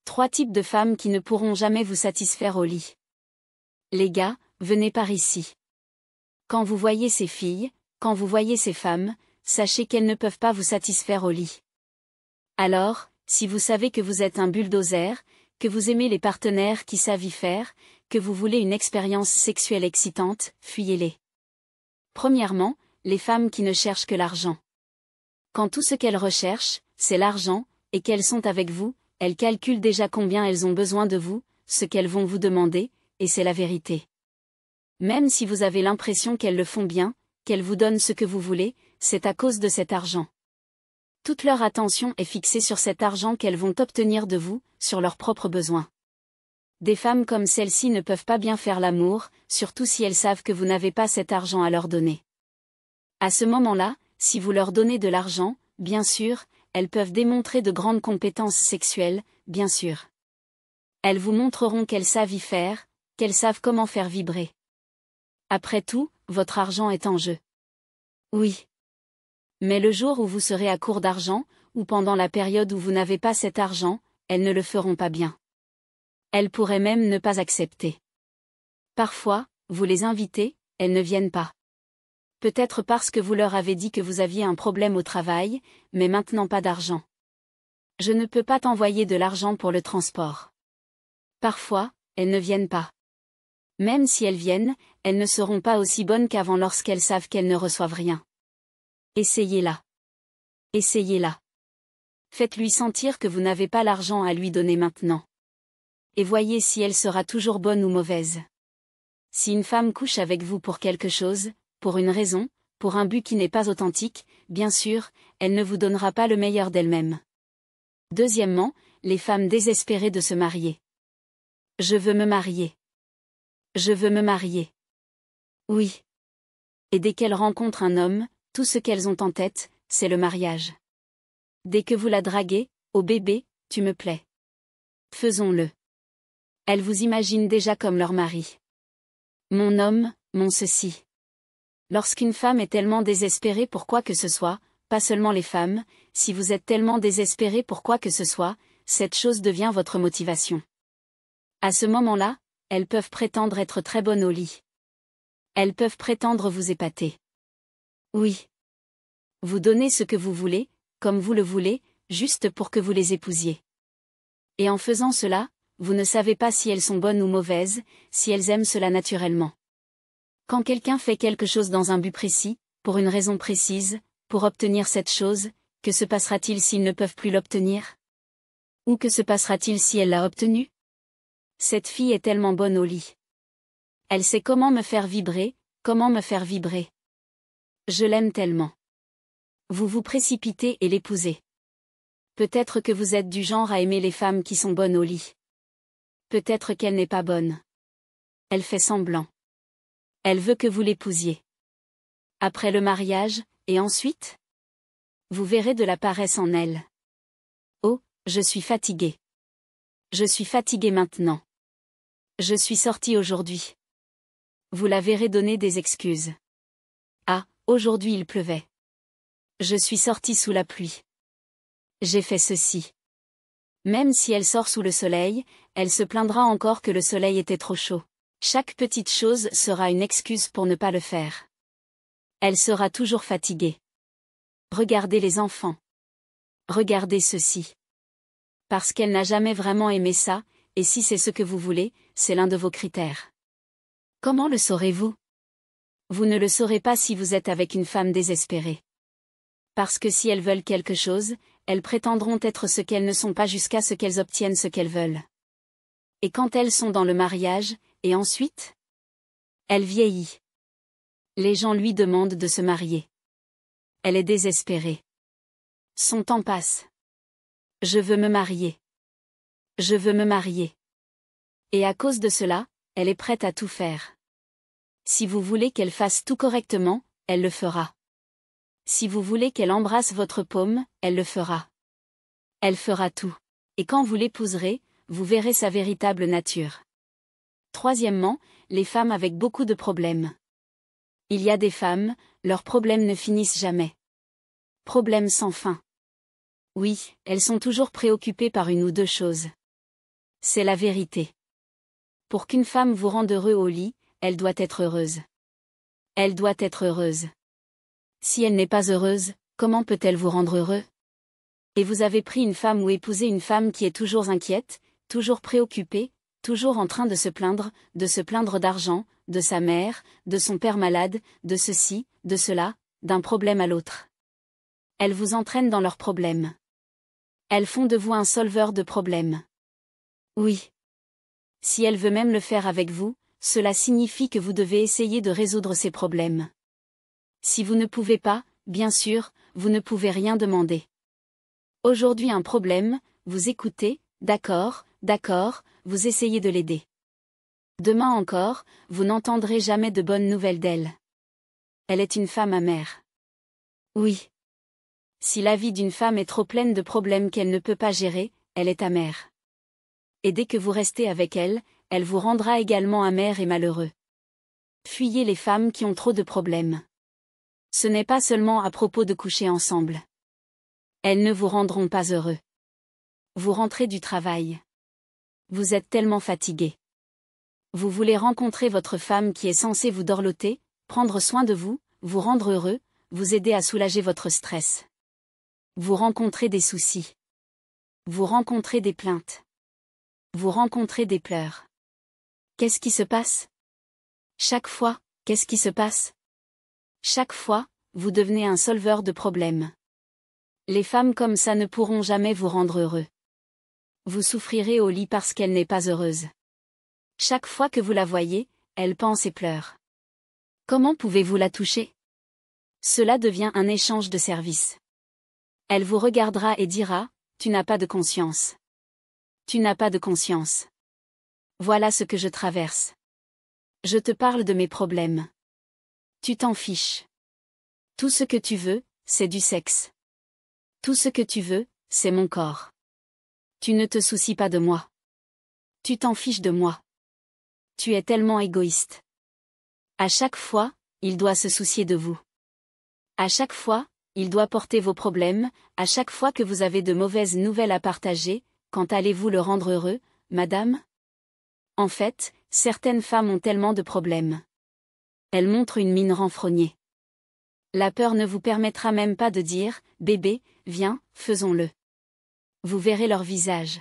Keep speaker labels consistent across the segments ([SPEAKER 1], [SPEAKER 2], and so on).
[SPEAKER 1] 3 types de femmes qui ne pourront jamais vous satisfaire au lit. Les gars, venez par ici. Quand vous voyez ces filles, quand vous voyez ces femmes, sachez qu'elles ne peuvent pas vous satisfaire au lit. Alors, si vous savez que vous êtes un bulldozer, que vous aimez les partenaires qui savent y faire, que vous voulez une expérience sexuelle excitante, fuyez-les. Premièrement, les femmes qui ne cherchent que l'argent. Quand tout ce qu'elles recherchent, c'est l'argent, et qu'elles sont avec vous, elles calculent déjà combien elles ont besoin de vous, ce qu'elles vont vous demander, et c'est la vérité. Même si vous avez l'impression qu'elles le font bien, qu'elles vous donnent ce que vous voulez, c'est à cause de cet argent. Toute leur attention est fixée sur cet argent qu'elles vont obtenir de vous, sur leurs propres besoins. Des femmes comme celles-ci ne peuvent pas bien faire l'amour, surtout si elles savent que vous n'avez pas cet argent à leur donner. À ce moment-là, si vous leur donnez de l'argent, bien sûr, elles peuvent démontrer de grandes compétences sexuelles, bien sûr. Elles vous montreront qu'elles savent y faire, qu'elles savent comment faire vibrer. Après tout, votre argent est en jeu. Oui. Mais le jour où vous serez à court d'argent, ou pendant la période où vous n'avez pas cet argent, elles ne le feront pas bien. Elles pourraient même ne pas accepter. Parfois, vous les invitez, elles ne viennent pas. Peut-être parce que vous leur avez dit que vous aviez un problème au travail, mais maintenant pas d'argent. Je ne peux pas t'envoyer de l'argent pour le transport. Parfois, elles ne viennent pas. Même si elles viennent, elles ne seront pas aussi bonnes qu'avant lorsqu'elles savent qu'elles ne reçoivent rien. Essayez-la. Essayez-la. Faites-lui sentir que vous n'avez pas l'argent à lui donner maintenant. Et voyez si elle sera toujours bonne ou mauvaise. Si une femme couche avec vous pour quelque chose, pour une raison, pour un but qui n'est pas authentique, bien sûr, elle ne vous donnera pas le meilleur d'elle-même. Deuxièmement, les femmes désespérées de se marier. Je veux me marier. Je veux me marier. Oui. Et dès qu'elles rencontrent un homme, tout ce qu'elles ont en tête, c'est le mariage. Dès que vous la draguez, oh bébé, tu me plais. Faisons-le. Elles vous imaginent déjà comme leur mari. Mon homme, mon ceci. Lorsqu'une femme est tellement désespérée pour quoi que ce soit, pas seulement les femmes, si vous êtes tellement désespéré pour quoi que ce soit, cette chose devient votre motivation. À ce moment-là, elles peuvent prétendre être très bonnes au lit. Elles peuvent prétendre vous épater. Oui. Vous donnez ce que vous voulez, comme vous le voulez, juste pour que vous les épousiez. Et en faisant cela, vous ne savez pas si elles sont bonnes ou mauvaises, si elles aiment cela naturellement. Quand quelqu'un fait quelque chose dans un but précis, pour une raison précise, pour obtenir cette chose, que se passera-t-il s'ils ne peuvent plus l'obtenir? Ou que se passera-t-il si elle l'a obtenue? Cette fille est tellement bonne au lit. Elle sait comment me faire vibrer, comment me faire vibrer. Je l'aime tellement. Vous vous précipitez et l'épousez. Peut-être que vous êtes du genre à aimer les femmes qui sont bonnes au lit. Peut-être qu'elle n'est pas bonne. Elle fait semblant. Elle veut que vous l'épousiez. Après le mariage, et ensuite? Vous verrez de la paresse en elle. Oh, je suis fatiguée. Je suis fatiguée maintenant. Je suis sortie aujourd'hui. Vous la verrez donner des excuses. Ah, aujourd'hui il pleuvait. Je suis sortie sous la pluie. J'ai fait ceci. Même si elle sort sous le soleil, elle se plaindra encore que le soleil était trop chaud. Chaque petite chose sera une excuse pour ne pas le faire. Elle sera toujours fatiguée. Regardez les enfants. Regardez ceci. Parce qu'elle n'a jamais vraiment aimé ça, et si c'est ce que vous voulez, c'est l'un de vos critères. Comment le saurez-vous? Vous ne le saurez pas si vous êtes avec une femme désespérée. Parce que si elles veulent quelque chose, elles prétendront être ce qu'elles ne sont pas jusqu'à ce qu'elles obtiennent ce qu'elles veulent. Et quand elles sont dans le mariage, et ensuite? Elle vieillit. Les gens lui demandent de se marier. Elle est désespérée. Son temps passe. Je veux me marier. Je veux me marier. Et à cause de cela, elle est prête à tout faire. Si vous voulez qu'elle fasse tout correctement, elle le fera. Si vous voulez qu'elle embrasse votre paume, elle le fera. Elle fera tout. Et quand vous l'épouserez, vous verrez sa véritable nature. Troisièmement, les femmes avec beaucoup de problèmes. Il y a des femmes, leurs problèmes ne finissent jamais. Problèmes sans fin. Oui, elles sont toujours préoccupées par une ou deux choses. C'est la vérité. Pour qu'une femme vous rende heureux au lit, elle doit être heureuse. Elle doit être heureuse. Si elle n'est pas heureuse, comment peut-elle vous rendre heureux? Et vous avez pris une femme ou épousé une femme qui est toujours inquiète, toujours préoccupée, toujours en train de se plaindre d'argent, de sa mère, de son père malade, de ceci, de cela, d'un problème à l'autre. Elles vous entraînent dans leurs problèmes. Elles font de vous un solveur de problèmes. Oui. Si elle veut même le faire avec vous, cela signifie que vous devez essayer de résoudre ces problèmes. Si vous ne pouvez pas, bien sûr, vous ne pouvez rien demander. Aujourd'hui un problème, vous écoutez, d'accord, vous essayez de l'aider. Demain encore, vous n'entendrez jamais de bonnes nouvelles d'elle. Elle est une femme amère. Oui. Si la vie d'une femme est trop pleine de problèmes qu'elle ne peut pas gérer, elle est amère. Et dès que vous restez avec elle, elle vous rendra également amer et malheureux. Fuyez les femmes qui ont trop de problèmes. Ce n'est pas seulement à propos de coucher ensemble. Elles ne vous rendront pas heureux. Vous rentrez du travail. Vous êtes tellement fatigué. Vous voulez rencontrer votre femme qui est censée vous dorloter, prendre soin de vous, vous rendre heureux, vous aider à soulager votre stress. Vous rencontrez des soucis. Vous rencontrez des plaintes. Vous rencontrez des pleurs. Qu'est-ce qui se passe? Chaque fois, qu'est-ce qui se passe? Chaque fois, vous devenez un solveur de problèmes. Les femmes comme ça ne pourront jamais vous rendre heureux. Vous souffrirez au lit parce qu'elle n'est pas heureuse. Chaque fois que vous la voyez, elle pense et pleure. Comment pouvez-vous la toucher? Cela devient un échange de services. Elle vous regardera et dira, tu n'as pas de conscience. Tu n'as pas de conscience. Voilà ce que je traverse. Je te parle de mes problèmes. Tu t'en fiches. Tout ce que tu veux, c'est du sexe. Tout ce que tu veux, c'est mon corps. Tu ne te soucies pas de moi. Tu t'en fiches de moi. Tu es tellement égoïste. À chaque fois, il doit se soucier de vous. À chaque fois, il doit porter vos problèmes, à chaque fois que vous avez de mauvaises nouvelles à partager, quand allez-vous le rendre heureux, madame? En fait, certaines femmes ont tellement de problèmes. Elles montrent une mine renfrognée. La peur ne vous permettra même pas de dire, bébé, viens, faisons-le. Vous verrez leur visage.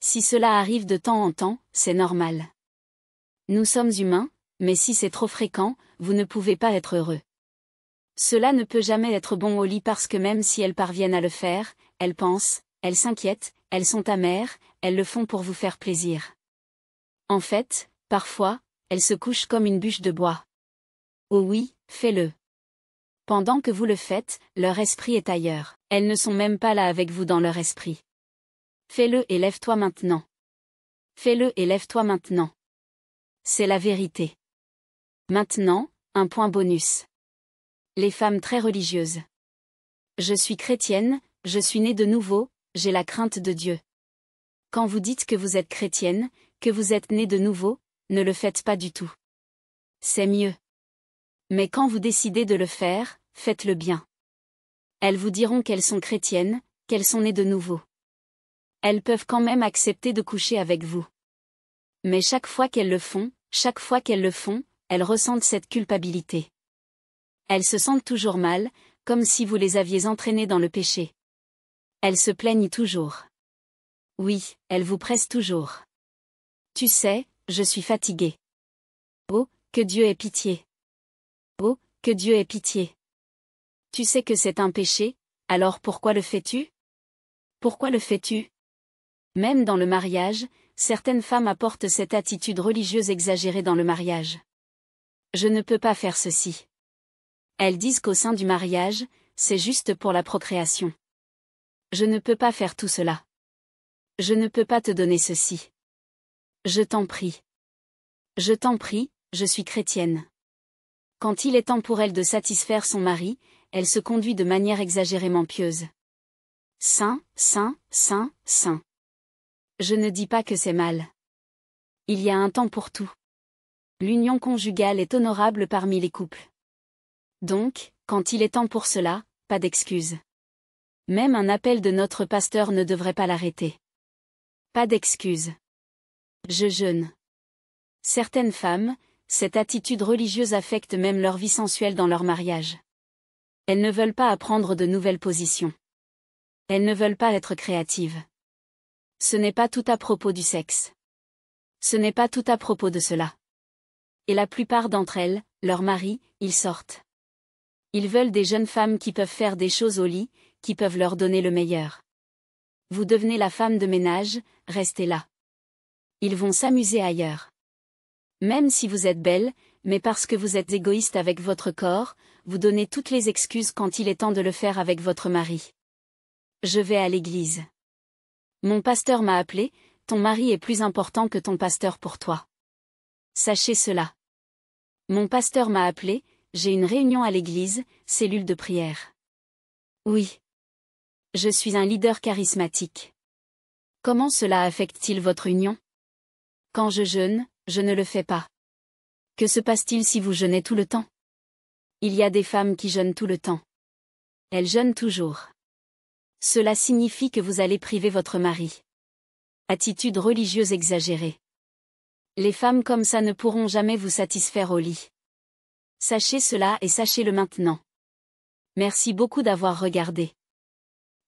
[SPEAKER 1] Si cela arrive de temps en temps, c'est normal. Nous sommes humains, mais si c'est trop fréquent, vous ne pouvez pas être heureux. Cela ne peut jamais être bon au lit parce que même si elles parviennent à le faire, elles pensent, elles s'inquiètent, elles sont amères, elles le font pour vous faire plaisir. En fait, parfois, elles se couchent comme une bûche de bois. Oh oui, fais-le. Pendant que vous le faites, leur esprit est ailleurs. Elles ne sont même pas là avec vous dans leur esprit. Fais-le et lève-toi maintenant. Fais-le et lève-toi maintenant. C'est la vérité. Maintenant, un point bonus. Les femmes très religieuses. Je suis chrétienne, je suis née de nouveau, j'ai la crainte de Dieu. Quand vous dites que vous êtes chrétienne, que vous êtes née de nouveau, ne le faites pas du tout. C'est mieux. Mais quand vous décidez de le faire, faites-le bien. Elles vous diront qu'elles sont chrétiennes, qu'elles sont nées de nouveau. Elles peuvent quand même accepter de coucher avec vous. Mais chaque fois qu'elles le font, elles ressentent cette culpabilité. Elles se sentent toujours mal, comme si vous les aviez entraînées dans le péché. Elles se plaignent toujours. Oui, elles vous pressent toujours. Tu sais, je suis fatiguée. Oh, que Dieu ait pitié. Oh, que Dieu ait pitié. Tu sais que c'est un péché, alors pourquoi le fais-tu? Pourquoi le fais-tu? Même dans le mariage, certaines femmes apportent cette attitude religieuse exagérée dans le mariage. Je ne peux pas faire ceci. Elles disent qu'au sein du mariage, c'est juste pour la procréation. Je ne peux pas faire tout cela. Je ne peux pas te donner ceci. Je t'en prie. Je t'en prie, je suis chrétienne. Quand il est temps pour elle de satisfaire son mari, elle se conduit de manière exagérément pieuse. Saint. Je ne dis pas que c'est mal. Il y a un temps pour tout. L'union conjugale est honorable parmi les couples. Donc, quand il est temps pour cela, pas d'excuse. Même un appel de notre pasteur ne devrait pas l'arrêter. Pas d'excuses. Je jeûne. Certaines femmes, cette attitude religieuse affecte même leur vie sensuelle dans leur mariage. Elles ne veulent pas apprendre de nouvelles positions. Elles ne veulent pas être créatives. Ce n'est pas tout à propos du sexe. Ce n'est pas tout à propos de cela. Et la plupart d'entre elles, leurs maris, ils sortent. Ils veulent des jeunes femmes qui peuvent faire des choses au lit, qui peuvent leur donner le meilleur. Vous devenez la femme de ménage, restez là. Ils vont s'amuser ailleurs. Même si vous êtes belle, mais parce que vous êtes égoïste avec votre corps, vous donnez toutes les excuses quand il est temps de le faire avec votre mari. Je vais à l'église. Mon pasteur m'a appelé, ton mari est plus important que ton pasteur pour toi. Sachez cela. Mon pasteur m'a appelé, j'ai une réunion à l'église, cellule de prière. Oui. Je suis un leader charismatique. Comment cela affecte-t-il votre union? Quand je jeûne, je ne le fais pas. Que se passe-t-il si vous jeûnez tout le temps? Il y a des femmes qui jeûnent tout le temps. Elles jeûnent toujours. Cela signifie que vous allez priver votre mari. Attitude religieuse exagérée. Les femmes comme ça ne pourront jamais vous satisfaire au lit. Sachez cela et sachez-le maintenant. Merci beaucoup d'avoir regardé.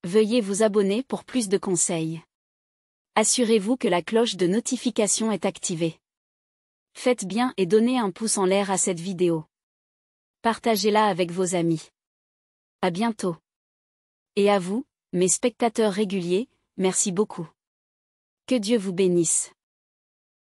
[SPEAKER 1] Veuillez vous abonner pour plus de conseils. Assurez-vous que la cloche de notification est activée. Faites bien et donnez un pouce en l'air à cette vidéo. Partagez-la avec vos amis. À bientôt. Et à vous, mes spectateurs réguliers, merci beaucoup. Que Dieu vous bénisse.